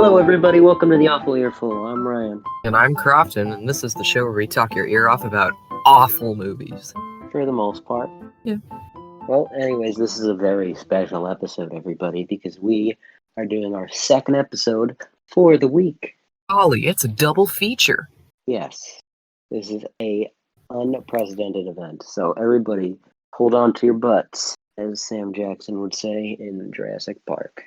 Hello, everybody. Welcome to the Awful Earful. I'm Ryan. And I'm Crofton, and this is the show where we talk your ear off about awful movies. For the most part. Yeah. Well, anyways, this is a very special episode, everybody, because we are doing our second episode for the week. Ollie, it's a double feature. Yes. This is a unprecedented event. So everybody, hold on to your butts, as Sam Jackson would say in Jurassic Park.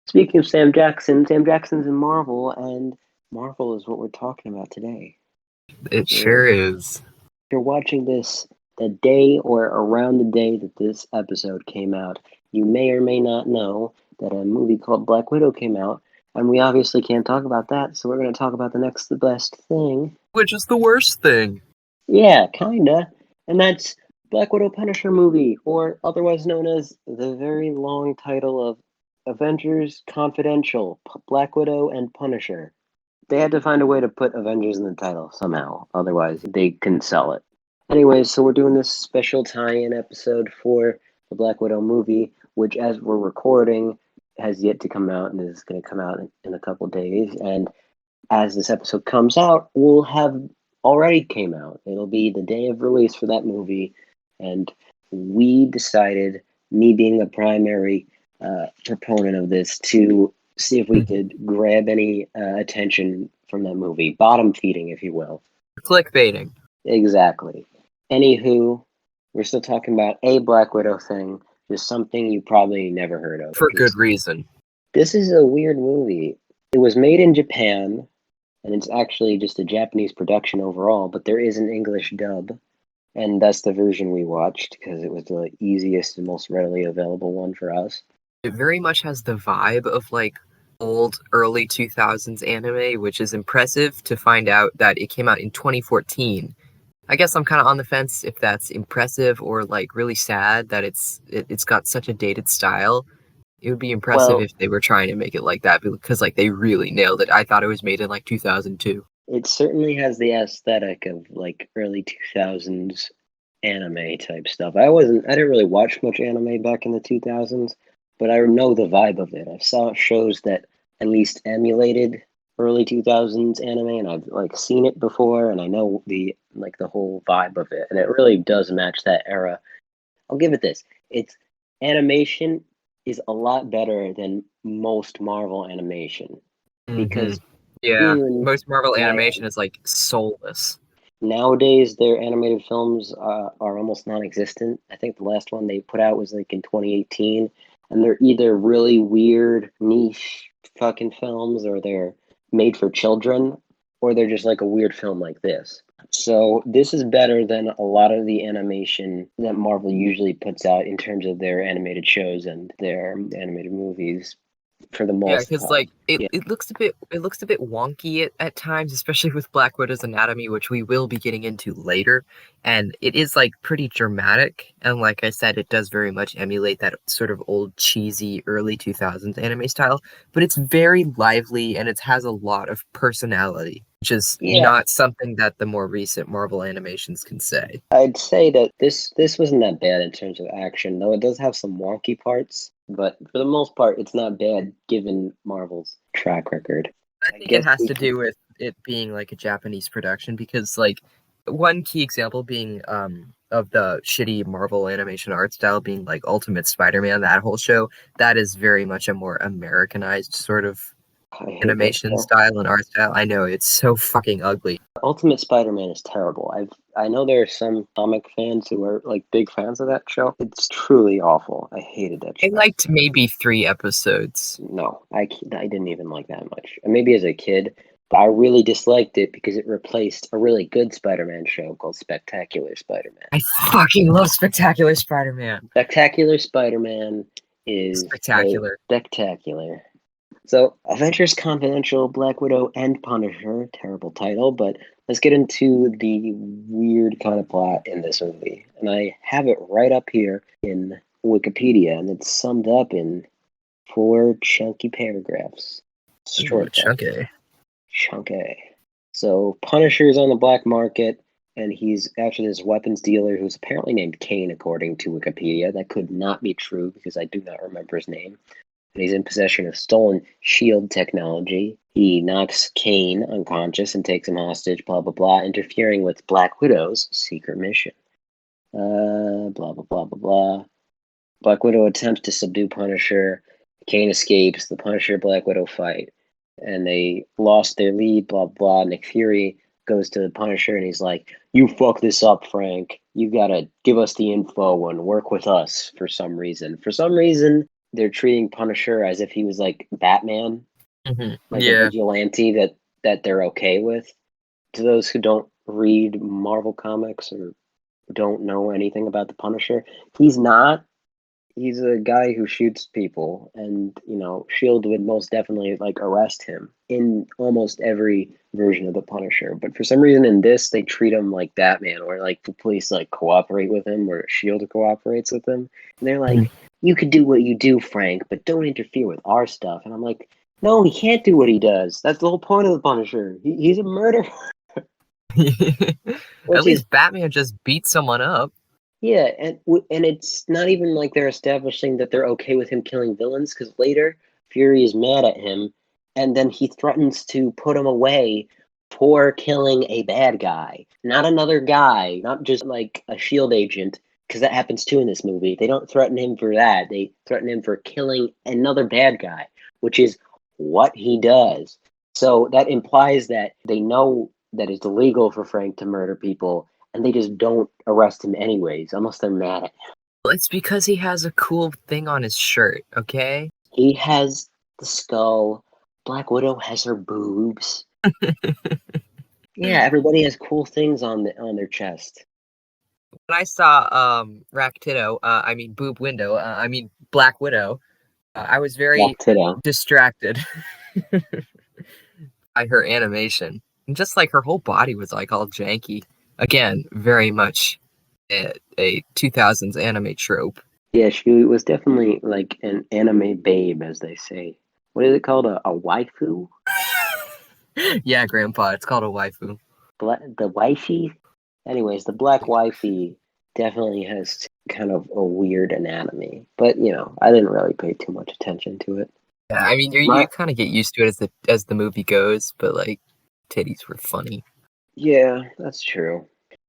Speaking of Sam Jackson's in Marvel, and Marvel is what we're talking about today. It sure is. If you're watching this the day or around the day that this episode came out, you may or may not know that a movie called Black Widow came out, and we obviously can't talk about that, so we're going to talk about the next best thing. Which is the worst thing. Yeah, kinda. And that's Black Widow Punisher movie, or otherwise known as the very long title of Avengers Confidential, Black Widow and Punisher. They had to find a way to put Avengers in the title somehow, otherwise they couldn't sell it. Anyways, so we're doing this special tie-in episode for the Black Widow movie, which as we're recording has yet to come out and is going to come out in a couple days. And as this episode comes out, we'll have already came out. It'll be the day of release for that movie. And we decided, me being a primary proponent of this, to see if we could grab any attention from that movie. Bottom feeding, if you will. Clickbaiting. Exactly. Anywho, we're still talking about a Black Widow thing, just something you probably never heard of. For good reason. This is a weird movie. It was made in Japan, and it's actually just a Japanese production overall, but there is an English dub, and that's the version we watched because it was the easiest and most readily available one for us. It very much has the vibe of like old early 2000s anime, which is impressive to find out that it came out in 2014. I guess I'm kind of on the fence if that's impressive or like really sad that it's got such a dated style. It would be impressive if they were trying to make it like that because like they really nailed it. I thought it was made in like 2002. It certainly has the aesthetic of like early 2000s anime type stuff. I didn't really watch much anime back in the 2000s, but I know the vibe of it. I saw shows that at least emulated early 2000s anime, and I've like seen it before, and I know the whole vibe of it, and it really does match that era. I'll give it this: its animation is a lot better than most Marvel animation because most Marvel animation is like soulless. Nowadays, their animated films are almost non-existent. I think the last one they put out was like in 2018, and they're either really weird, niche fucking films, or they're made for children, or they're just like a weird film like this. So this is better than a lot of the animation that Marvel usually puts out in terms of their animated shows and their animated movies. For the most part. Because like it looks a bit wonky at times, especially with Black Widow's anatomy, which we will be getting into later. And it is like pretty dramatic, and like I said, it does very much emulate that sort of old cheesy early 2000s anime style. But it's very lively and it has a lot of personality, which is not something that the more recent Marvel animations can say. I'd say that this wasn't that bad in terms of action, though it does have some wonky parts. But for the most part, it's not bad given Marvel's track record. I think it has to do with it being like a Japanese production because like one key example being of the shitty Marvel animation art style being like Ultimate Spider-Man, that whole show, that is very much a more Americanized sort of animation style and art style. I know, it's so fucking ugly. Ultimate Spider-Man is terrible. I know there are some comic fans who are like big fans of that show. It's truly awful. I hated that show. I liked maybe 3 episodes. No, I didn't even like that much. Maybe as a kid, but I really disliked it because it replaced a really good Spider-Man show called Spectacular Spider-Man. I fucking love Spectacular Spider-Man. Spectacular Spider-Man is spectacular. So, Avengers Confidential, Black Widow, and Punisher. Terrible title, but let's get into the weird kind of plot in this movie. And I have it right up here in Wikipedia, and it's summed up in 4 chunky paragraphs. Short. Chunky. So, Punisher's on the black market, and he's after this weapons dealer who's apparently named Kane, according to Wikipedia. That could not be true because I do not remember his name. and he's in possession of stolen shield technology. He knocks Kane unconscious and takes him hostage, blah, blah, blah, interfering with Black Widow's secret mission. Blah, blah, blah, blah, blah. Black Widow attempts to subdue Punisher. Kane escapes. The Punisher Black Widow fight. And they lost their lead, blah, blah. Nick Fury goes to the Punisher and he's like, "You fuck this up, Frank. You gotta give us the info and work with us for some reason." For some reason, they're treating Punisher as if he was like Batman, like a Yeah. vigilante that they're okay with. To those who don't read Marvel comics or don't know anything about the Punisher, he's not. He's a guy who shoots people, and Shield would most definitely like arrest him in almost every version of the Punisher. But for some reason in this, they treat him like Batman, where like the police like cooperate with him, where Shield cooperates with him, and they're like, "You could do what you do, Frank, but don't interfere with our stuff." And I'm like, "No, he can't do what he does. That's the whole point of the Punisher. He's a murderer." At Which is least Batman just beat someone up. Yeah, and it's not even like they're establishing that they're okay with him killing villains, because later Fury is mad at him, and then he threatens to put him away for killing a bad guy, not another guy, not just like a Shield agent, because that happens too in this movie. They don't threaten him for that; they threaten him for killing another bad guy, which is what he does. So that implies that they know that it's illegal for Frank to murder people, and they just don't arrest him anyways, unless they're mad at him. It's because he has a cool thing on his shirt, okay? He has the skull. Black Widow has her boobs. Yeah, everybody has cool things on their chest. When I saw Boob Window, Black Widow, I was very Black Widow. distracted by her animation. And just like her whole body was like all janky. Again, very much a 2000s anime trope. Yeah, she was definitely like an anime babe, as they say. What is it called? A waifu? Yeah, Grandpa, it's called a waifu. The wifey? Anyways, the black wifey definitely has kind of a weird anatomy. But, I didn't really pay too much attention to it. Yeah, I mean, you kind of get used to it as the movie goes, but like, titties were funny. Yeah, that's true.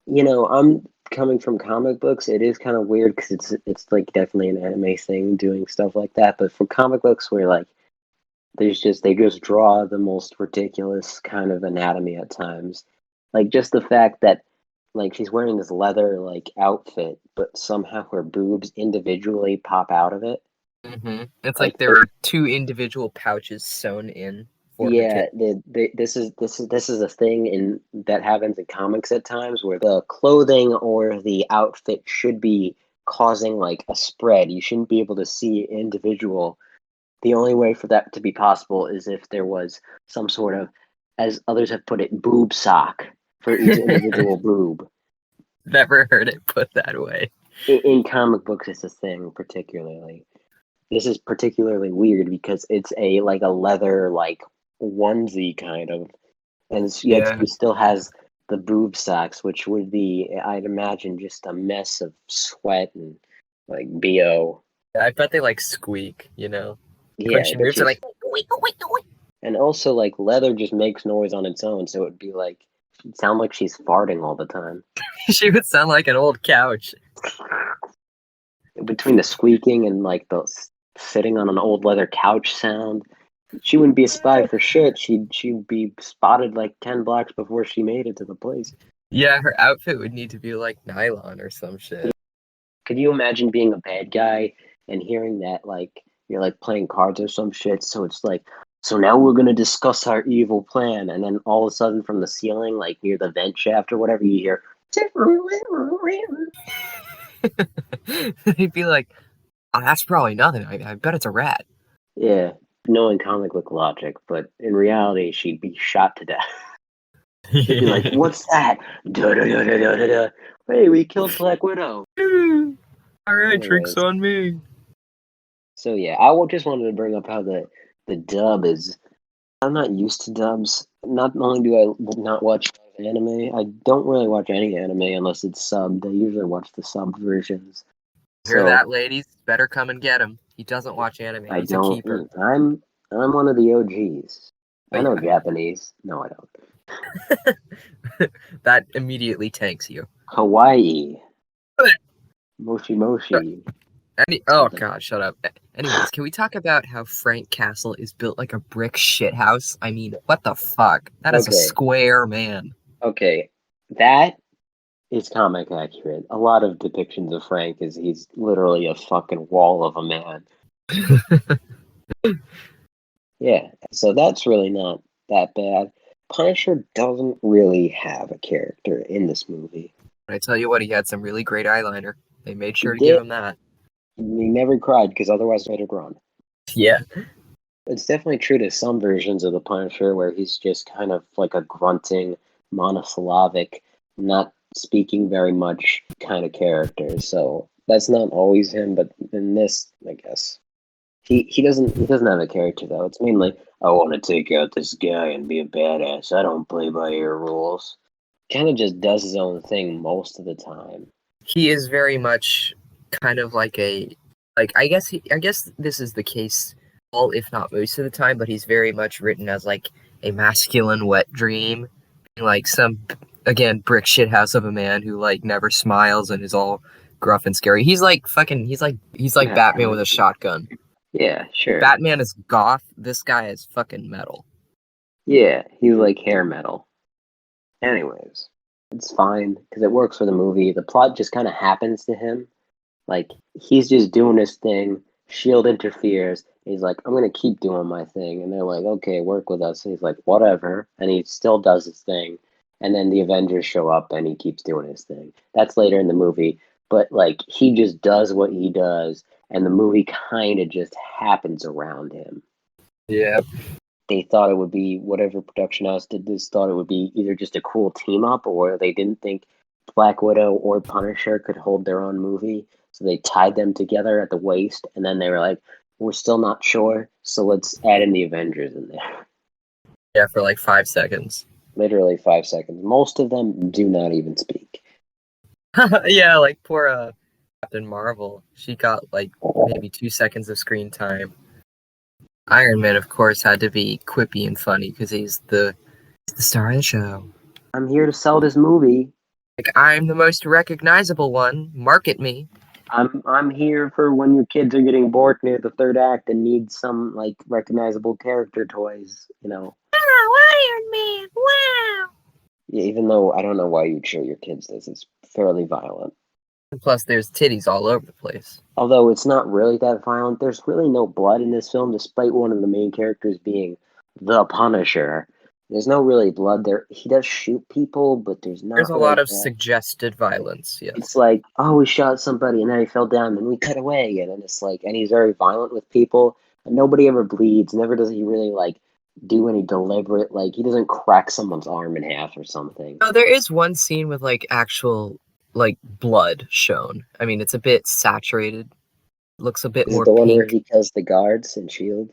I'm coming from comic books. It is kind of weird because it's like definitely an anime thing doing stuff like that. But for comic books, where like they just draw the most ridiculous kind of anatomy at times, like just the fact that like she's wearing this leather like outfit, but somehow her boobs individually pop out of it. It's like Like there were two individual pouches sewn in for her Yeah, tits. this is a thing that happens in comics at times where the clothing or the outfit should be causing like a spread. You shouldn't be able to see individual. The only way for that to be possible is if there was some sort of, as others have put it, boob sock for each individual boob. Never heard it put that way. In comic books, it's a thing particularly. This is particularly weird because it's a leather like onesie kind of, and yet Yeah, she still has the boob socks, which would be, I'd imagine, just a mess of sweat and like bo. I bet they like squeak. Like when Yeah, she but moves, they're she's like, "Oink, oink, oink." and also like leather just makes noise on its own, so it'd be like it'd sound like she's farting all the time. She would sound like an old couch. Between the squeaking and like the sitting on an old leather couch sound, she wouldn't be a spy for shit. She'd be spotted like 10 blocks before she made it to the place. Yeah, her outfit would need to be like nylon or some shit. Could you imagine being a bad guy and hearing that like you're like playing cards or some shit? So it's like, so now we're gonna discuss our evil plan, and then all of a sudden from the ceiling, like near the vent shaft or whatever, you hear. He'd be like, "Oh, that's probably nothing. I bet it's a rat." Yeah, knowing comic book logic, but in reality, she'd be shot to death. She'd be like, "What's that? Da da da da da da da. Hey, we killed Black Widow." All right, tricks Anyways, on me. so yeah, I just wanted to bring up how the dub is. I'm not used to dubs. Not only do I not watch anime, I don't really watch any anime unless it's subbed. I usually watch the subbed versions. Hear So that, ladies? Better come and get him. He doesn't watch anime. I He's a don't. keeper. I'm one of the OGs. I But know yeah, Japanese. No, I don't. that immediately tanks you. Hawaii. But, Moshi Moshi. oh Something. god, shut up. Anyways, can we talk about how Frank Castle is built like a brick shithouse? I mean, what the fuck? That is a Okay. square man. Okay. That is comic accurate. A lot of depictions of Frank is he's literally a fucking wall of a man. Yeah. So that's really not that bad. Punisher doesn't really have a character in this movie. I tell you what, he had some really great eyeliner. They made He sure to give did. him that. He never cried because otherwise he'd have run. Yeah. It's definitely true to some versions of the Punisher where he's just kind of like a grunting, monosyllabic, not speaking very much kind of character. So that's not always him, but in this, I guess he doesn't have a character though. It's mainly I want to take out this guy and be a badass. I don't play by your rules. Kind of just does his own thing most of the time. He is very much kind of like a I guess this is the case all if not most of the time, but he's very much written as like a masculine wet dream, like some again brick shit house of a man who like never smiles and is all gruff and scary. He's like fucking he's like Yeah, Batman with a shotgun. yeah, sure. Batman is goth, this guy is fucking metal. Yeah, he's like hair metal. Anyways, it's fine because it works for the movie. The plot just kind of happens to him. Like, he's just doing his thing. Shield interferes. He's like, I'm going to keep doing my thing. And they're like, okay, work with us. And he's like, whatever. And he still does his thing. And then the Avengers show up and he keeps doing his thing. That's later in the movie. But, like, he just does what he does. And the movie kind of just happens around him. Yeah. They thought it would be whatever production house did this thought it would be either just a cool team up or they didn't think Black Widow or Punisher could hold their own movie. So they tied them together at the waist and then they were like, we're still not sure, so let's add in the Avengers in there. Yeah, for like 5 seconds. Literally 5 seconds. Most of them do not even speak. Yeah, like poor Captain Marvel. She got like maybe 2 seconds of screen time. Iron Man, of course, had to be quippy and funny because he's the star of the show. I'm here to sell this movie. Like, I'm the most recognizable one. Market me. I'm here for when your kids are getting bored near the third act and need some like recognizable character toys, you know. Wow, Iron Man! Wow. Yeah, even though I don't know why you'd show your kids this, it's fairly violent. And plus, there's titties all over the place. Although it's not really that violent, there's really no blood in this film, despite one of the main characters being the Punisher. There's no really blood there. He does shoot people, but there's There's not a really lot of that. suggested violence, yes. It's like, oh, we shot somebody and then he fell down, and we cut away, and then it's like, and he's very violent with people, and nobody ever bleeds. Never does he really like do any deliberate, like he doesn't crack someone's arm in half or something. Oh, there is one scene with like actual like blood shown. I mean, it's a bit saturated. Looks a bit Is it more the one where pink. he kills the guards in Shield?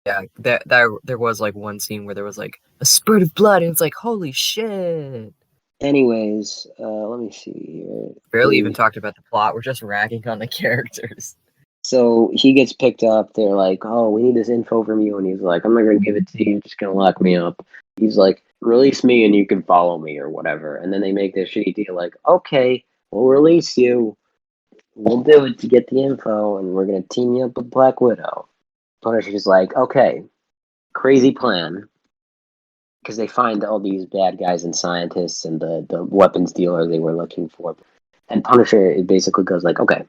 Yeah, there was like one scene where there was like a spurt of blood, and it's like, holy shit! Anyways, let me see here. Barely even talked about the plot. We're just ragging on the characters. So he gets picked up. They're like, "Oh, we need this info from you," and he's like, "I'm not gonna give it to you. You're just gonna lock me up." He's like, "Release me, and you can follow me or whatever." And then they make this shitty deal, like, "Okay, we'll release you. We'll do it to get the info, and we're gonna team you up with Black Widow." Punisher's like, "Okay, crazy plan." Because they find all these bad guys and scientists and the weapons dealer they were looking for. And Punisher it basically goes like, okay,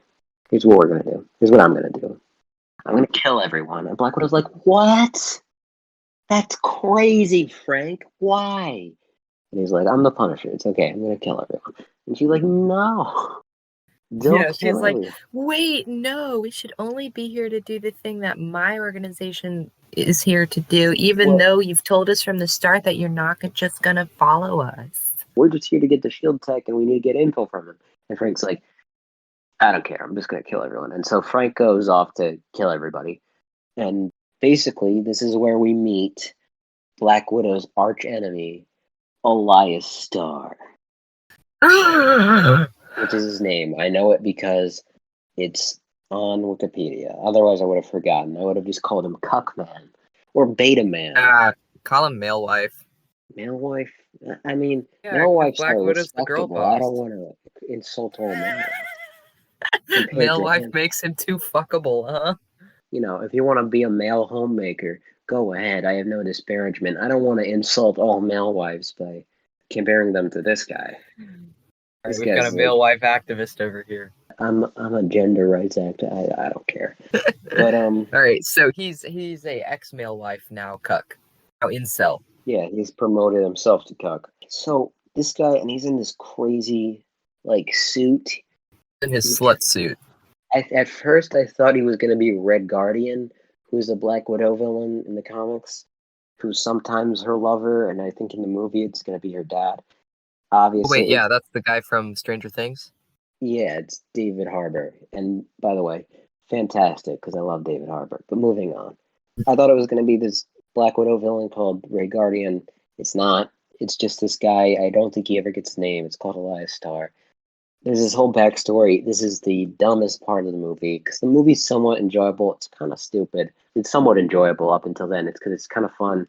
here's what we're gonna do. Here's what I'm gonna do. I'm gonna kill everyone. And Black Widow's like, what? That's crazy, Frank. Why? And he's like, I'm the Punisher. It's okay. I'm gonna kill everyone. And she's like, no, don't Yeah, she's kill like, everyone. wait, no, we should only be here to do the thing that my organization is here to do, even though you've told us from the start that you're not just gonna follow us. We're just here to get the shield tech and we need to get info from him. And Frank's like, I don't care. I'm just gonna kill everyone. And so Frank goes off to kill everybody. And basically, this is where we meet Black Widow's arch enemy, Elias Starr, which is his name. I know it because it's on Wikipedia. Otherwise, I would have forgotten. I would have just called him Cuckman or Beta Man. Call him male wife. Male wife. I mean, Yeah, male because wives Black are Widow's the girl respectable. I don't boss. want to insult all male wives compared Male to wife him. makes him too fuckable, huh? You know, if you want to be a male homemaker, go ahead. I have no disparagement. I don't want to insult all male wives by comparing them to this guy. All right, This we've got a guy's male like, wife activist over here. I'm a gender rights actor. I don't care. But All right, so he's a ex male wife now, cuck, now incel yeah, he's promoted himself to cuck. So this guy, and he's in this crazy like suit. in his He, slut suit. at first, I thought he was gonna be Red Guardian, who's a Black Widow villain in the comics, who's sometimes her lover, and I think in the movie it's gonna be her dad. Oh wait, Obviously, yeah, that's the guy from Stranger Things. yeah, it's David Harbour. And by the way, fantastic because I love David Harbour. But moving on, I thought it was going to be this Black Widow villain called Ray Guardian. It's not. It's just this guy. I don't think he ever gets a name. It's called Elias Starr. There's this whole backstory. This is the dumbest part of the movie because the movie's somewhat enjoyable. It's kind of stupid. It's somewhat enjoyable up until then. It's because it's kind of fun.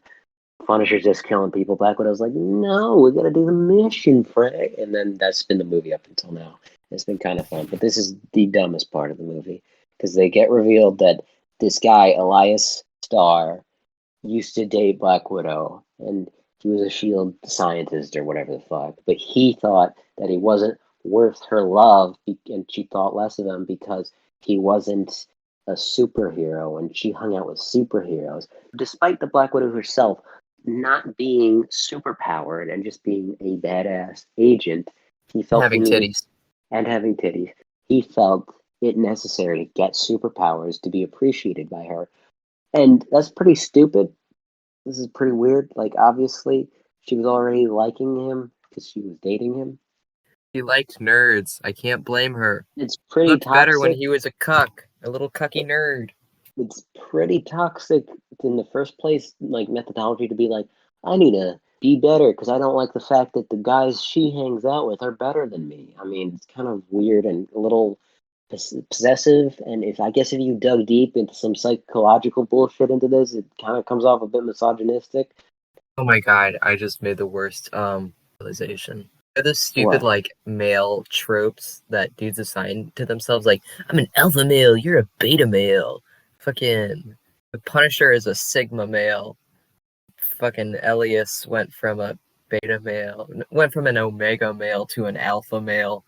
Punisher's just killing people. Black Widow's like, no, we gotta do the mission, Frank. And then that's been the movie up until now. It's been kind of fun. But this is the dumbest part of the movie because they get revealed that this guy, Elias Starr, used to date Black Widow and he was a shield scientist or whatever the fuck. But he thought that he wasn't worth her love and she thought less of him because he wasn't a superhero and she hung out with superheroes. Despite the Black Widow herself not being superpowered and just being a badass agent, he And felt he having needed, titties. and having titties, he felt it necessary to get superpowers to be appreciated by her. And that's pretty stupid. This is pretty weird. Like, obviously, she was already liking him because she was dating him. He liked nerds. I can't blame her. It's He pretty looked better when toxic. he was a cuck, a little cucky nerd. It's pretty toxic in the first place, like methodology to be like, I need to be better because I don't like the fact that the guys she hangs out with are better than me. I mean, it's kind of weird and a little possessive. And if I guess if you dug deep into some psychological bullshit into this, it kind of comes off a bit misogynistic. Oh my god, I just made the worst realization. The stupid What? like male tropes that dudes assign to themselves, like I'm an alpha male, you're a beta male. Fucking the Punisher is a sigma male. Fucking Elias went from a beta male, went from an omega male to an alpha male.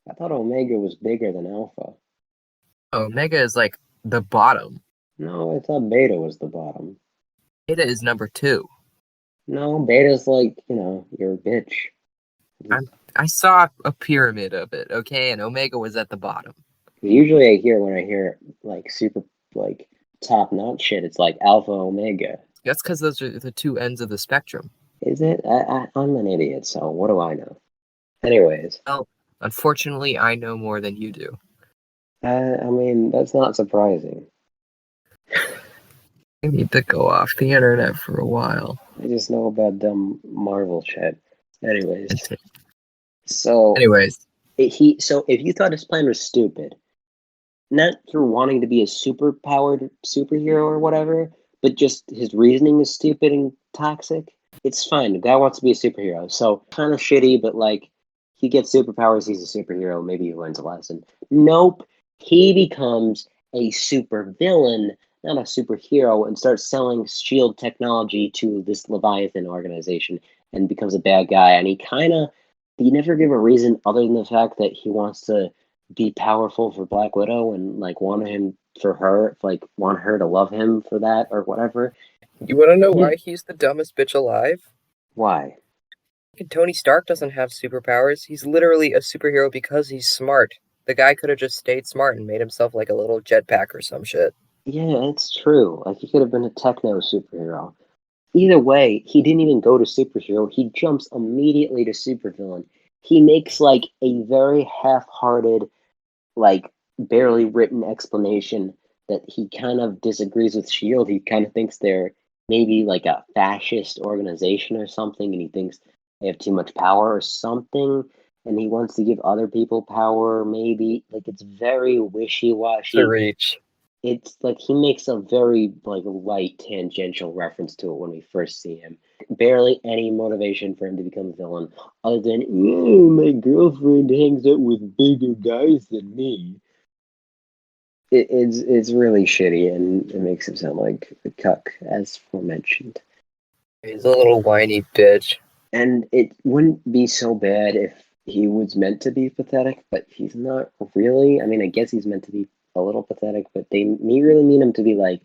I thought Omega was bigger than Alpha. Omega is like the bottom. No, I thought Beta was the bottom. Beta is number two. No, Beta's like, you're a bitch. I saw a pyramid of it, okay, and Omega was at the bottom. Usually when I hear like super like top notch shit, it's like Alpha Omega. That's because those are the two ends of the spectrum. Is it? I'm an idiot, so what do I know? Anyways, Well, unfortunately, I know more than you do. I mean, that's not surprising. I need to go off the internet for a while. I just know about dumb Marvel shit. Anyways, so Anyways, so if you thought his plan was stupid, not through wanting to be a super powered superhero or whatever, but just his reasoning is stupid and toxic. It's fine. The guy wants to be a superhero, so kind of shitty, but like he gets superpowers, he's a superhero. Maybe he learns a lesson. Nope, he becomes a super villain, not a superhero, and starts selling shield technology to this Leviathan organization and becomes a bad guy. And he never give a reason other than the fact that he wants to be powerful for Black Widow and like want him for her, like want her to love him for that or whatever. you want to know He why did. he's the dumbest bitch alive? Why? Tony Stark doesn't have superpowers. He's literally a superhero because he's smart. The guy could have just stayed smart and made himself like a little jetpack or some shit. Yeah, it's true. Like he could have been a techno superhero. Either way, he didn't even go to superhero. He jumps immediately to supervillain. He makes like a very half-hearted, like barely written explanation that he kind of disagrees with Shield. He kind of thinks they're maybe like a fascist organization or something, and he thinks they have too much power or something. and he wants to give other people power, maybe. Like, it's very To wishy-washy. reach. It's like he makes a very like light tangential reference to it when we first see him. Barely any motivation for him to become a villain, other than "Oh, my girlfriend hangs out with bigger guys than me." It's really shitty, and it makes him sound like a cuck, as aforementioned. He's a little whiny bitch. And it wouldn't be so bad if he was meant to be pathetic, but he's not really. I mean, I guess he's meant to be a little pathetic, but they really mean him to be like,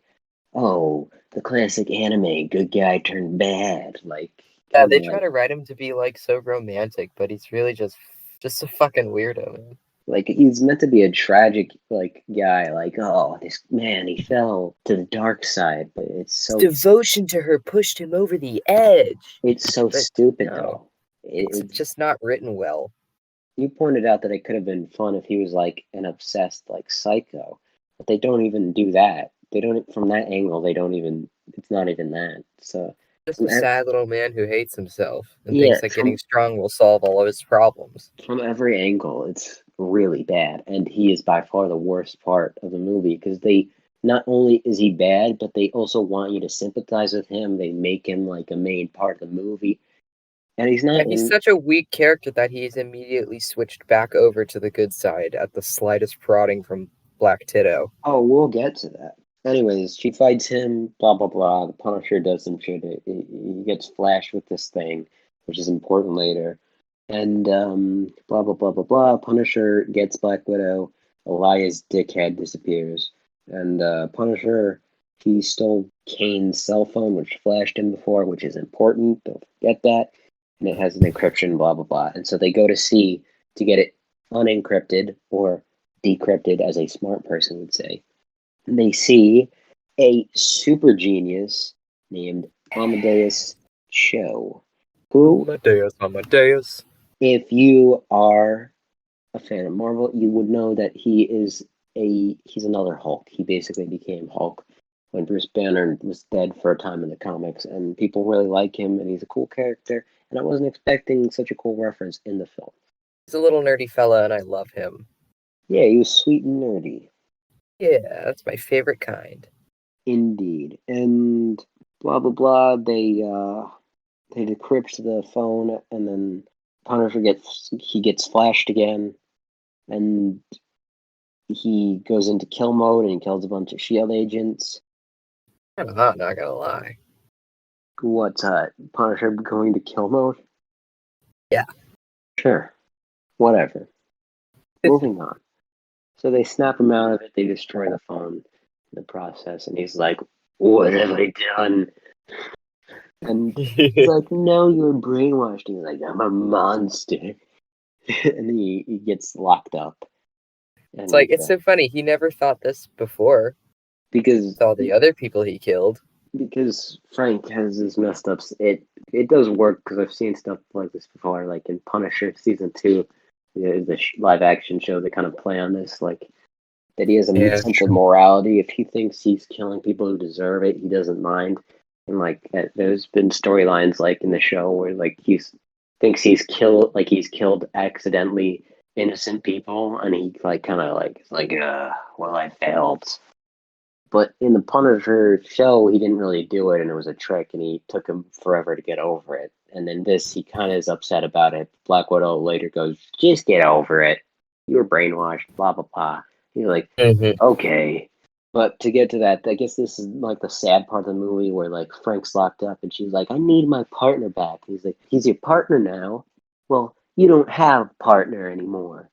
oh, the classic anime, good guy turned bad. Like, Yeah, kind they of try like, to write him to be like so romantic, but he's really just a fucking weirdo, man. like he's meant to be a tragic like guy. Like, oh, this man, he fell to the dark side. But His devotion to her pushed him over the edge. it's so But stupid no, though. it's It's just not written well. You pointed out that it could have been fun if he was like an obsessed like psycho, but they don't even do that. They don't from that angle. They don't even. It's not even that. So Just from a sad little man who hates himself and yeah, thinks that getting strong will solve all of his problems. from every angle, it's really bad, and he is by far the worst part of the movie because they not only is he bad, but they also want you to sympathize with him. They make him like a main part of the movie, and he's Yeah, not. he's such a weak character that he's immediately switched back over to the good side at the slightest prodding from Black Titto. Oh, we'll get to that. Anyways, she fights him, blah, blah, blah. The Punisher does some shit. He gets flashed with this thing, which is important later. And blah, blah, blah, blah, blah. Punisher gets Black Widow. Elias dickhead disappears. And Punisher, he stole Kane's cell phone, which flashed him before, which is important. Don't forget that. And it has an encryption, blah, blah, blah. And so they go to sea to get it unencrypted or decrypted, as a smart person would say. And they see a super genius named Amadeus Cho, who, Amadeus. if you are a fan of Marvel, you would know that he's another Hulk. He basically became Hulk when Bruce Banner was dead for a time in the comics, and people really like him, and he's a cool character. And I wasn't expecting such a cool reference in the film. He's a little nerdy fella, and I love him. Yeah, he was sweet and nerdy. Yeah, that's my favorite kind. Indeed. And blah blah blah. They decrypt the phone, and then Punisher gets flashed again, and he goes into kill mode and he kills a bunch of Shield agents. Kind of hot, not gonna lie. What's Punisher going to kill mode? Yeah. Sure, whatever. Moving on. So they snap him out of it. They destroy the phone in the process, and he's like, "What have I done?" And he's like, "No, you're brainwashed." He's like, "I'm a monster," and he gets locked up. It's And like, it's so funny. He never thought this before. because With all the other people he killed. Frank has his messed ups. It does work because I've seen stuff like this before, like in Punisher season 2, the live action show. They kind of play on this, like that he has a Yeah, sense of true. morality. If he thinks he's killing people who deserve it, he doesn't mind. And like there's been storylines like in the show where like he's killed accidentally innocent people, and he like kind of like is like well, I failed. But in the Punisher show, he didn't really do it, and it was a trick, and he took him forever to get over it. And then this, he kind of is upset about it. Black Widow later goes, "Just get over it. You were brainwashed." Blah blah blah. He's like, Mm-hmm. "Okay." But to get to that, I guess this is like the sad part of the movie where like Frank's locked up, and she's like, "I need my partner back." And he's like, "He's your partner now." Well, you don't have partner anymore.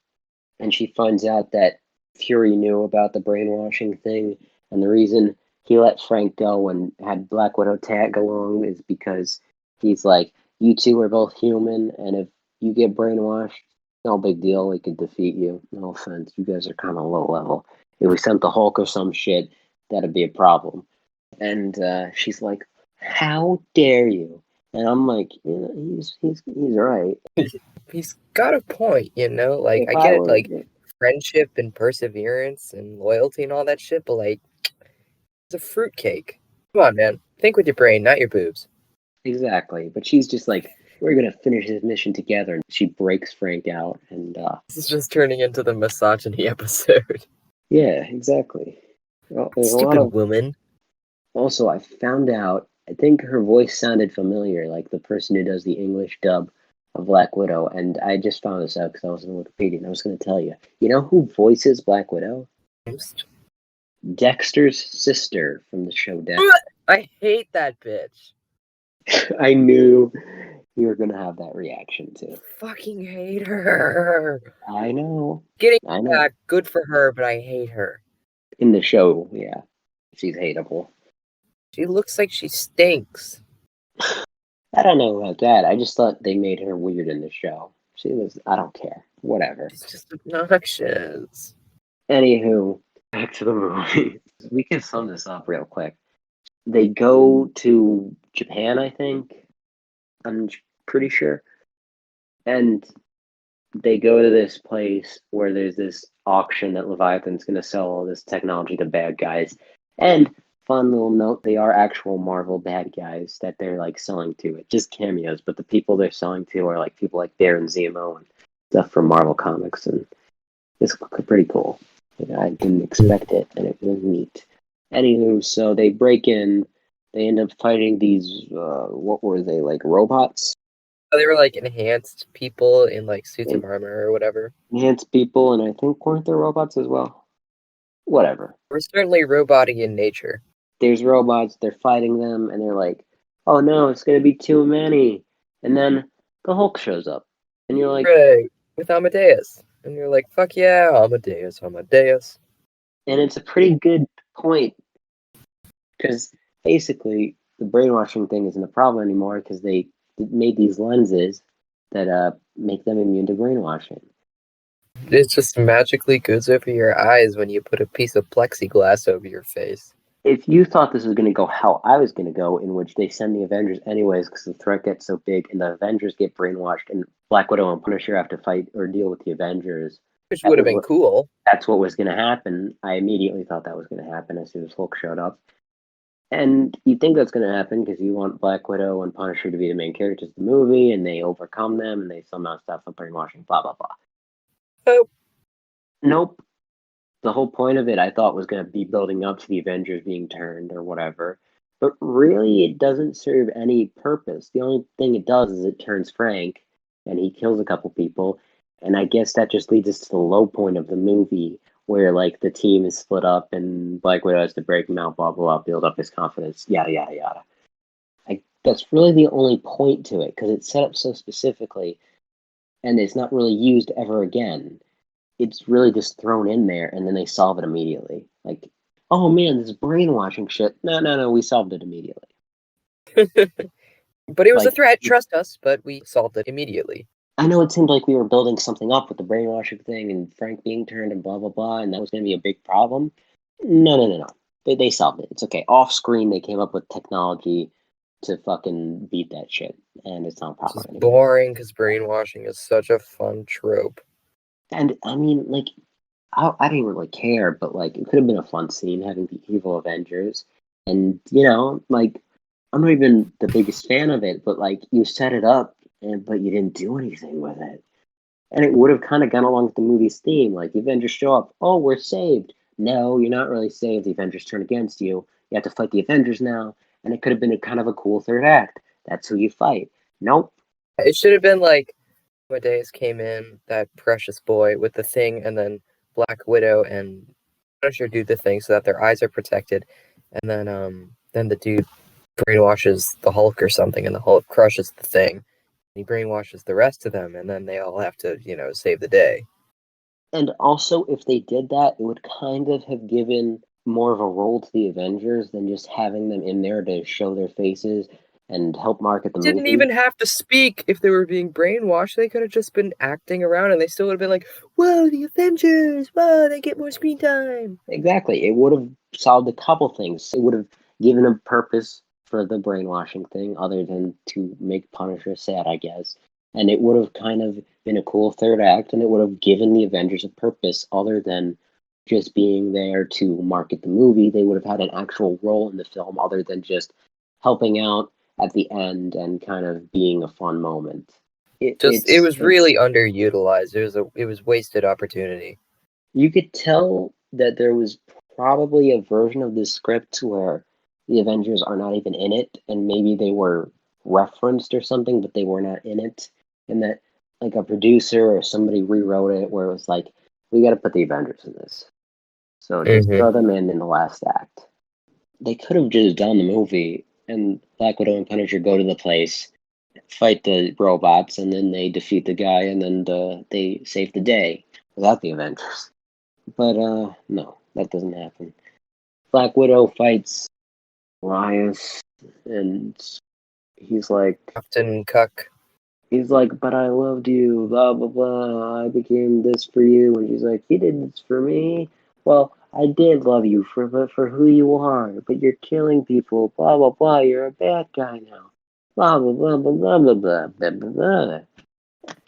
And she finds out that Fury knew about the brainwashing thing, and the reason he let Frank go and had Black Widow tag along is because he's like, "You two are both human, and if you get brainwashed, no big deal. We could defeat you. No offense, you guys are kind of low level. If we sent the Hulk or some shit, that'd be a problem." And she's like, "How dare you?" And I'm like, he's right. He's got a point, Like, If I I get it, were like, friendship and perseverance and loyalty and all that shit, but, like, it's a fruitcake. Come on, man. Think with your brain, not your boobs. Exactly, but she's just like we're gonna finish this mission together. And she breaks Frank out, and This is just turning into the misogyny episode. yeah, exactly. Well, there's a lot Stupid of. woman. Also, I found out. I think her voice sounded familiar, like the person who does the English dub of Black Widow. And I just found this out because I was on Wikipedia, and I was going to tell you. You know who voices Black Widow? Dexter's sister from the show Dexter. I hate that bitch. I knew you were going to have that reaction too. Fucking hate her. I know. Getting I know. back, good for her, but I hate her. In the show, yeah, she's hateable. She looks like she stinks. I don't know about that. I just thought they made her weird in the show. She was. I don't care. Whatever. She's just obnoxious. Anywho, back to the movie. We can sum this up real quick. They go to Japan, I think. I'm pretty sure. And they go to this place where there's this auction that Leviathan's going to sell all this technology to bad guys. And fun little note, they are actual Marvel bad guys that they're like selling to. It's just cameos, but the people they're selling to are like people like Baron Zemo and stuff from Marvel Comics, and it's pretty cool. I didn't expect it, and it was neat. Anywho, so they break in. They end up fighting these. What were they, like robots? They were like enhanced people in like suits of armor or whatever. Enhanced people, and I think weren't there robots as well? Whatever. We're certainly roboty in nature. There's robots. They're fighting them, and they're like, "Oh no, it's gonna be too many." And then the Hulk shows up, and you're like, Right, with Amadeus. And you're like, fuck yeah, Amadeus, Amadeus. and it's a pretty good point because basically the brainwashing thing isn't a problem anymore because they made these lenses that make them immune to brainwashing. It just magically goes over your eyes when you put a piece of plexiglass over your face. If you thought this was going to go how I was going to go, in which they send the Avengers anyways because the threat gets so big and the Avengers get brainwashed and Black Widow and Punisher have to fight or deal with the Avengers, Which would have been cool. That's what was going to happen. I immediately thought that was going to happen as soon as Hulk showed up. And you think that's going to happen because you want Black Widow and Punisher to be the main characters of the movie, and they overcome them, and they somehow stop the brainwashing, blah, blah, blah. Oh. Nope. The whole point of it, I thought, was going to be building up to the Avengers being turned or whatever. But really, it doesn't serve any purpose. The only thing it does is it turns Frank, and he kills a couple people. And I guess that just leads us to the low point of the movie, where like the team is split up, and Black Widow has to break him out, blah, blah, blah, build up his confidence, yada, yada, yada. That's really the only point to it, because it's set up so specifically, and it's not really used ever again. It's really just thrown in there, and then they solve it immediately. Like, oh man, this brainwashing shit. No, we solved it immediately. But it was a threat, trust us, but we solved it immediately. I know it seemed like we were building something up with the brainwashing thing and Frank being turned and blah, blah, blah, and that was going to be a big problem. No. They solved it. It's okay. Off screen, they came up with technology to fucking beat that shit, and it's not a problem It's anymore. boring because brainwashing is such a fun trope. And I mean, like, I didn't really care, but like, it could have been a fun scene having the evil Avengers. And, you know, like, I'm not even the biggest fan of it, but like, you set it up, but you didn't do anything with it. And it would have kind of gone along with the movie's theme. Like, the Avengers show up, oh, we're saved. No, you're not really saved. The Avengers turn against you. You have to fight the Avengers now. And it could have been a kind of a cool third act. That's who you fight. Nope. It should have been like Amadeus came in, that precious boy, with the thing, and then Black Widow and Punisher do the thing so that their eyes are protected, and then the dude brainwashes the Hulk or something, and the Hulk crushes the thing. He brainwashes the rest of them, and then they all have to, save the day. And also, if they did that, it would kind of have given more of a role to the Avengers than just having them in there to show their faces and help market the movie. Didn't even have to speak if they were being brainwashed. They could have just been acting around, and they still would have been like, whoa, the Avengers, whoa, they get more screen time. Exactly. It would have solved a couple things. It would have given a purpose for the brainwashing thing other than to make Punisher sad, I guess. And it would have kind of been a cool third act, and it would have given the Avengers a purpose other than just being there to market the movie. They would have had an actual role in the film other than just helping out at the end and kind of being a fun moment. It was It's really underutilized. It was wasted opportunity. You could tell that there was probably a version of this script where the Avengers are not even in it, and maybe they were referenced or something, but they were not in it, and that like a producer or somebody rewrote it where it was like, we got to put the Avengers in this, so just Mm-hmm. throw them in the last act. They could have just done the movie, and Black Widow and Punisher go to the place, fight the robots, and then they defeat the guy, and then they save the day without the Avengers. But no, that doesn't happen. Black Widow fights Elias, and he's like, Crofton Cuck. but I loved you, blah blah blah. I became this for you, and she's like, you did this for me. Well, I did love you for who you are, but you're killing people, blah blah blah. You're a bad guy now, blah blah blah blah blah blah blah blah blah. Blah.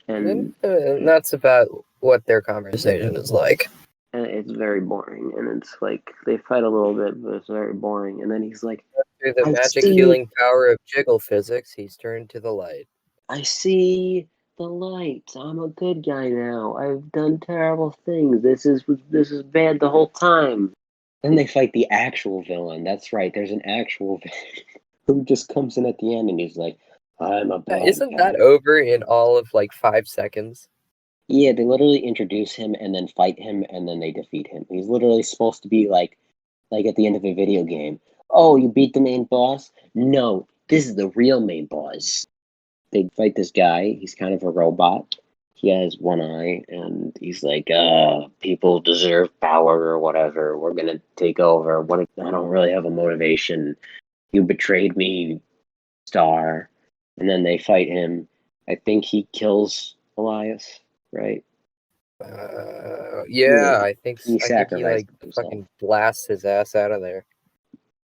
And And that's about what their conversation is like. and it's very boring, and it's like they fight a little bit, but it's very boring. And then he's like, Through the I magic see healing power of jiggle physics, he's turned to the light. I see the light. I'm a good guy now. I've done terrible things. This is bad the whole time. Then they fight the actual villain. That's right. There's an actual villain who just comes in at the end and he's like, "I'm a bad Isn't that guy." over in all of like 5 seconds? Yeah, they literally introduce him and then fight him and then they defeat him. He's literally supposed to be like at the end of a video game. Oh, you beat the main boss? No, this is the real main boss. They fight this guy. He's kind of a robot. He has one eye, and he's like, people deserve power or whatever. We're gonna take over. What? I don't really have a motivation. You betrayed me, Star." And then they fight him. I think he kills Elias, right? Yeah, Yeah, he I think he like sacrifices himself. fucking blasts his ass out of there.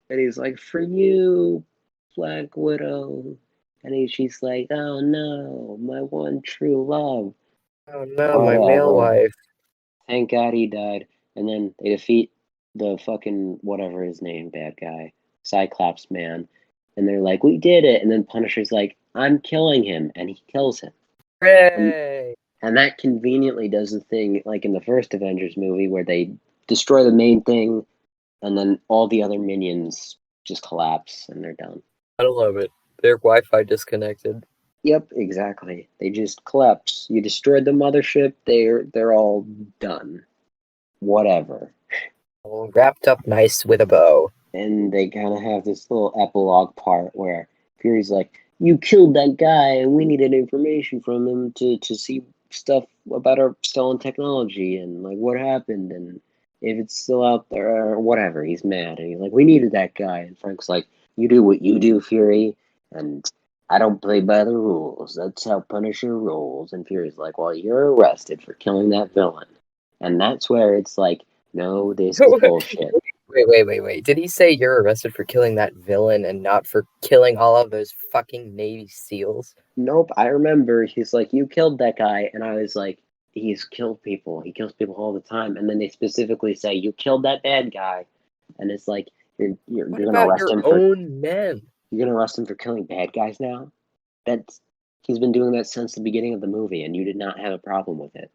And he's like, "For you, Black Widow." And she's like, "Oh no, my one true love." Oh no, my male Whatever. wife. Thank God he died. And then they defeat the fucking whatever his name, bad guy, Cyclops man. And they're like, we did it. And then Punisher's like, I'm killing him. And he kills him. And, Hooray! and that conveniently does the thing like in the first Avengers movie where they destroy the main thing and then all the other minions just collapse and they're done. I love it. Their Wi-Fi disconnected. Yep, exactly. They just collapse. You destroyed the mothership, they're all done. Whatever. All wrapped up nice with a bow. And they kind of have this little epilogue part where Fury's like, "You killed that guy, and we needed information from him to see stuff about our stolen technology and like what happened and if it's still out there or whatever." He's mad and he's like, "We needed that guy." And Frank's like, "You do what you do, Fury, and I don't play by the rules. That's how Punisher rolls." And Fury's like, "Well, you're arrested for killing that villain," and that's where it's like, no, this is bullshit. Wait. Did he say you're arrested for killing that villain and not for killing all of those fucking Navy SEALs? Nope, I remember he's like, "You killed that guy," and I was like, "He's killed people. He kills people all the time." And then they specifically say, "You killed that bad guy," and it's like, What you're gonna about arrest your him for own men? killing bad guys now? That's He's been doing that since the beginning of the movie, and you did not have a problem with it.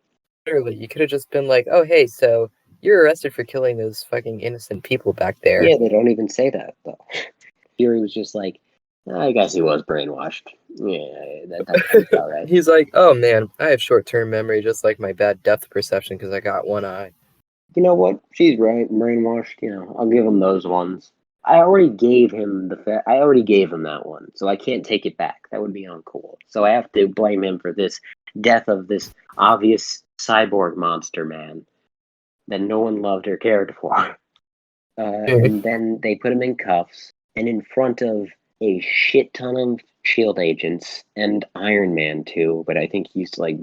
Literally, you could have just been like, oh, hey, so you're arrested for killing those fucking innocent people back there. Yeah, they don't even say that though. Fury was just like, I guess he was brainwashed. Yeah, that sounds about right. He's like, oh man, I have short term memory just like my bad depth perception because I got one eye. You know what? She's right. Brainwashed. I'll give him those ones. I already gave him that one, so I can't take it back. That would be uncool. So I have to blame him for this death of this obvious cyborg monster man that no one loved or cared for. And then they put him in cuffs, and in front of a shit ton of shield agents and Iron Man too. But I think he's like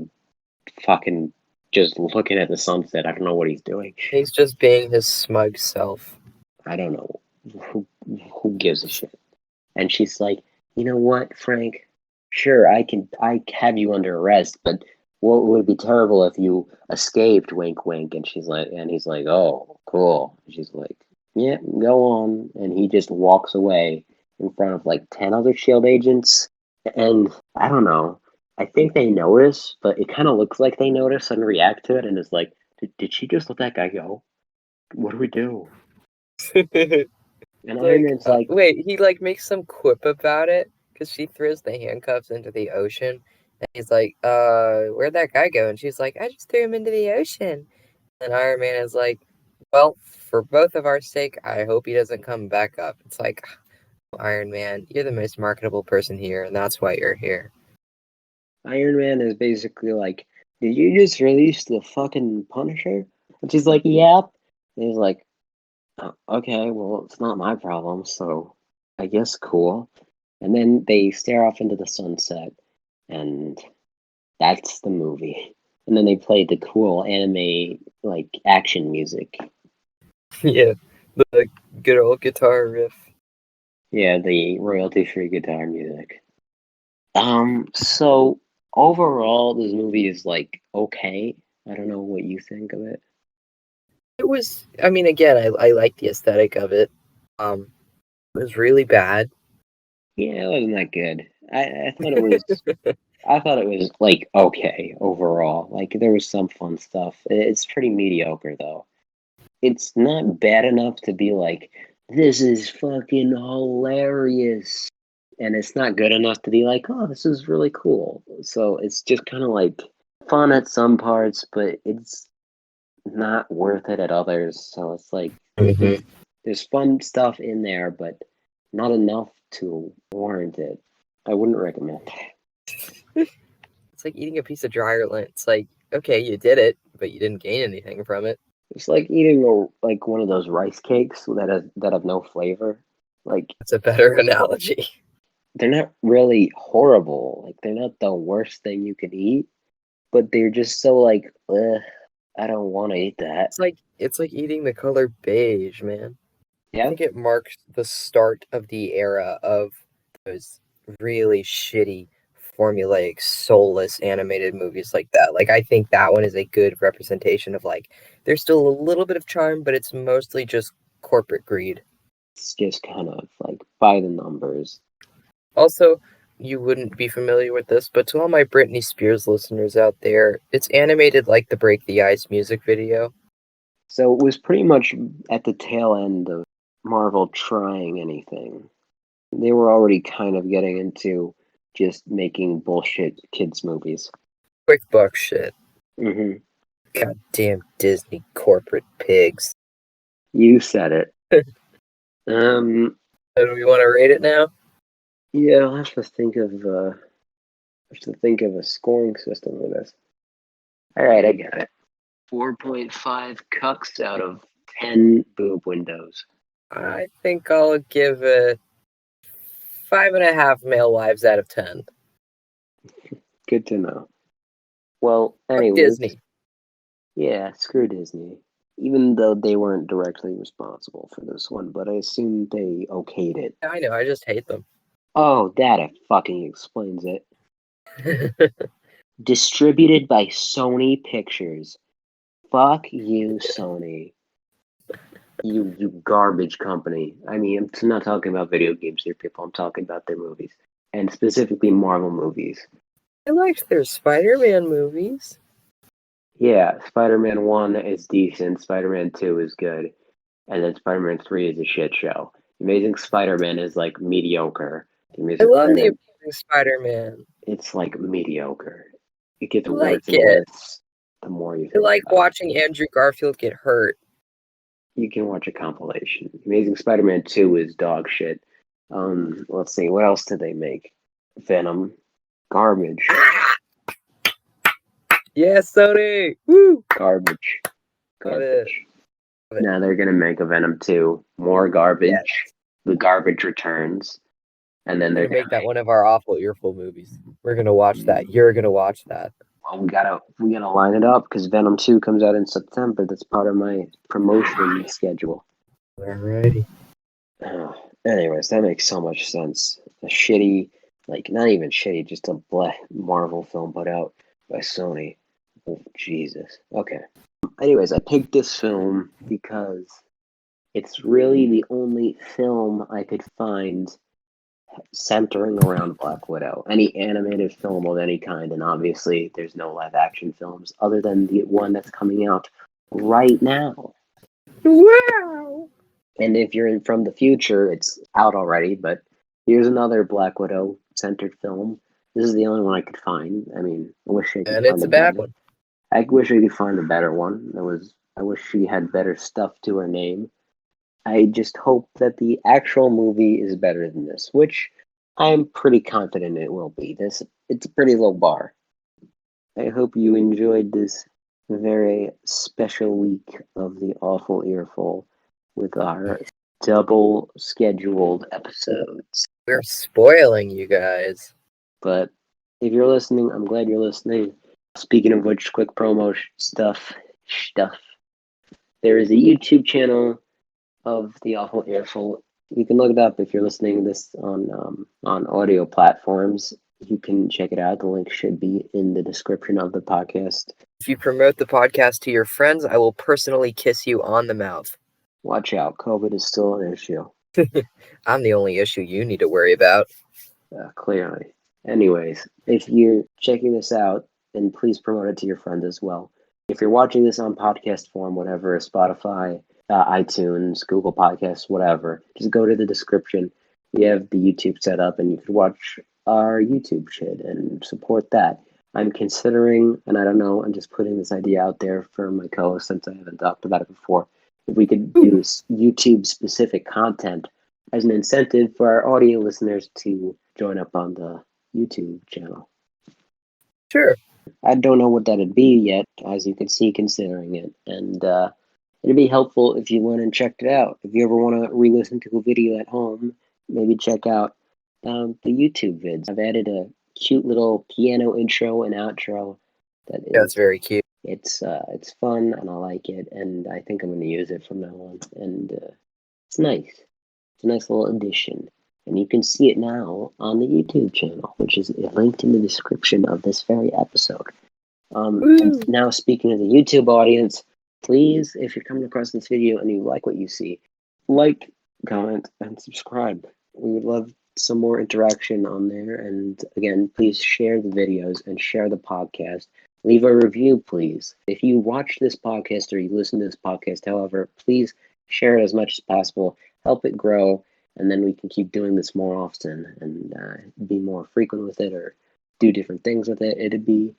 fucking just looking at the sunset. I don't know what he's doing. He's just being his smug self. I don't know who who gives a shit. And she's like, you know what, Frank? Sure, I have you under arrest, but what would be terrible if you escaped? Wink, wink. And he's like, oh, cool. And she's like, yeah, go on. And he just walks away. in front of like 10 other SHIELD agents. And I don't know. I think they notice, but it kind of looks like they notice and react to it and is like, did she just let that guy go? What do we do? And Iron Like, Man's like, wait, he like makes some quip about it because she throws the handcuffs into the ocean, and he's like, where'd that guy go?" And she's like, "I just threw him into the ocean." And Iron Man is like, "Well, for both of our sake, I hope he doesn't come back up." It's like, Iron Man, you're the most marketable person here, and that's why you're here. Iron Man is basically like, did you just release the fucking Punisher? And she's like, yep. And he's like, oh, okay, well, it's not my problem, so I guess cool. And then they stare off into the sunset, and that's the movie. And then they play the cool anime, like, action music. Yeah, the good old guitar riff. Yeah, the royalty-free guitar music. So overall, this movie is, like, okay. I don't know what you think of it. It was, I mean, again, I like the aesthetic of it. It was really bad. Yeah, it wasn't that good. I thought it was I thought it was like okay overall. Like there was some fun stuff. It's pretty mediocre though. It's not bad enough to be like this is fucking hilarious. And it's not good enough to be like, oh, this is really cool. So it's just kind of like fun at some parts, but it's not worth it at others. So it's like Mm-hmm. there's fun stuff in there, but not enough to warrant it. I wouldn't recommend it. It's like eating a piece of dryer lint. It's like, okay, you did it, but you didn't gain anything from it. It's like eating like one of those rice cakes that have no flavor. Like That's a better analogy. they're not really horrible. Like they're not the worst thing you could eat, but they're just so like, ugh, I don't want to eat that. It's like eating the color beige, man. I Yeah, think it marks the start of the era of those really shitty, formulaic, soulless animated movies like that. Like, I think that one is a good representation of like, there's still a little bit of charm, but it's mostly just corporate greed. it's just kind of like by the numbers. Also, you wouldn't be familiar with this, but to all my Britney Spears listeners out there, it's animated like the Break the Ice music video. So it was pretty much at the tail end of Marvel trying anything. They were already kind of getting into just making bullshit kids movies. Quick buck shit. Hmm. Goddamn Disney corporate pigs. You said it. Um, So do we want to rate it now? yeah, I'll have to think of a scoring system for this. All right, I got it. 4.5 cucks out of 10 boob windows. I think I'll give it 5.5 male wives out of 10. Good to know. Well, Fuck anyways, Disney. yeah, screw Disney. Even though they weren't directly responsible for this one, but I assume they okayed it. I know, I just hate them. Oh, that fucking explains it. Distributed by Sony Pictures. Fuck you, Sony. You garbage company. I mean, I'm not talking about video games here, people. I'm talking about their movies. And specifically Marvel movies. I liked their Spider-Man movies. Yeah, Spider-Man 1 is decent, Spider-Man 2 is good, and then Spider-Man 3 is a shit show. Amazing Spider-Man is like mediocre. The I Amazing love the Spider-Man, Amazing Spider-Man. it's like mediocre. It gets I worse like and it. worse the more you I think like about it. watching Andrew Garfield get hurt. You can watch a compilation. Amazing Spider-Man 2 is dog shit. Let's see, what else did they make? Venom. Garbage. Yeah, Sony! Woo! Garbage. Love it. Garbage. Love it. Now they're gonna make a Venom 2. More Yeah, garbage. The garbage returns. And then we're they're gonna gonna make that one of our awful Earful movies. We're gonna watch that. You're gonna watch that. well, we gotta line it up because Venom 2 comes out in September. That's part of my promotion schedule. Alrighty. Uh, anyways, that makes so much sense. A shitty, like not even shitty, just a bleh Marvel film put out by Sony. Oh, Jesus. Okay. Anyways, I picked this film because it's really the only film I could find centering around Black Widow. Any animated film of any kind, and obviously there's no live action films other than the one that's coming out right now. Wow! And if you're from the future, it's out already, but here's another Black Widow centered film. This is the only one I could find. I mean, I wish I could And find it's a a bad better. one. I wish I could find a better one. I wish she had better stuff to her name. I just hope that the actual movie is better than this, which I'm pretty confident it will be. It's a pretty low bar. I hope you enjoyed this very special week of the Awful Earful with our double scheduled episodes. We're spoiling you guys. But if you're listening, I'm glad you're listening. Speaking of which, quick promo stuff. There is a YouTube channel of the Awful Earful. You can look it up if you're listening to this on audio platforms. You can check it out. The link should be in the description of the podcast. If you promote the podcast to your friends, I will personally kiss you on the mouth. Watch out, COVID is still an issue. I'm the only issue you need to worry about. Clearly. Anyways, if you're checking this out, then please promote it to your friends as well. If you're watching this on podcast form, whatever, Spotify, iTunes, Google Podcasts, whatever, just go to the description. We have the YouTube set up, and you can watch our YouTube shit and support that. I'm considering, and I don't know, I'm just putting this idea out there for my co-host since I haven't talked about it before. If we could do YouTube-specific content as an incentive for our audio listeners to join up on the YouTube channel. Sure. I don't know what that'd be yet, as you can see, considering it. And it'd be helpful if you went and checked it out. If you ever want to re-listen to a video at home, maybe check out the YouTube vids. I've added a cute little piano intro and outro. That's very cute. It's fun and I like it, and I think I'm going to use it from now on. And it's nice. It's a nice little addition. And you can see it now on the YouTube channel, which is linked in the description of this very episode. And now, speaking of the YouTube audience, please, if you're coming across this video and you like what you see, like, comment, and subscribe. We would love some more interaction on there. And again, please share the videos and share the podcast. Leave a review, please. If you watch this podcast or you listen to this podcast, however, please share it as much as possible. Help it grow. And then we can keep doing this more often and be more frequent with it or do different things with it. It'd be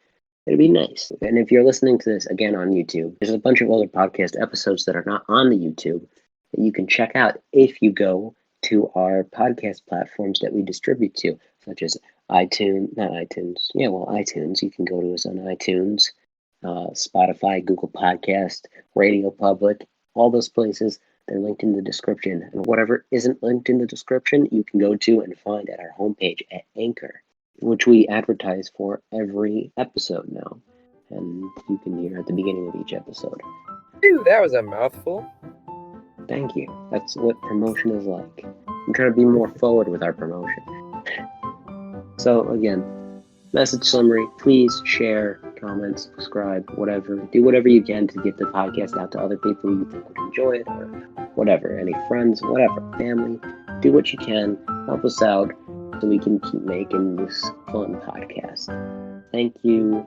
nice. And if you're listening to this again on YouTube, there's a bunch of other podcast episodes that are not on the YouTube that you can check out if you go to our podcast platforms that we distribute to, such as iTunes. You can go to us on iTunes, Spotify, Google Podcast, Radio Public, all those places. They're linked in the description. And whatever isn't linked in the description, you can go to and find at our homepage at Anchor, which we advertise for every episode now. And you can hear at the beginning of each episode. Ooh, that was a mouthful. Thank you. That's what promotion is like. I'm trying to be more forward with our promotion. So again, message summary, please share, comment, subscribe, whatever. Do whatever you can to get the podcast out to other people you think would enjoy it or whatever. Any friends, whatever, family. Do what you can. Help us out so we can keep making this fun podcast. Thank you.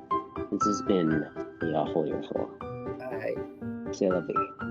This has been the Awful Earful. Bye. C'est la vie.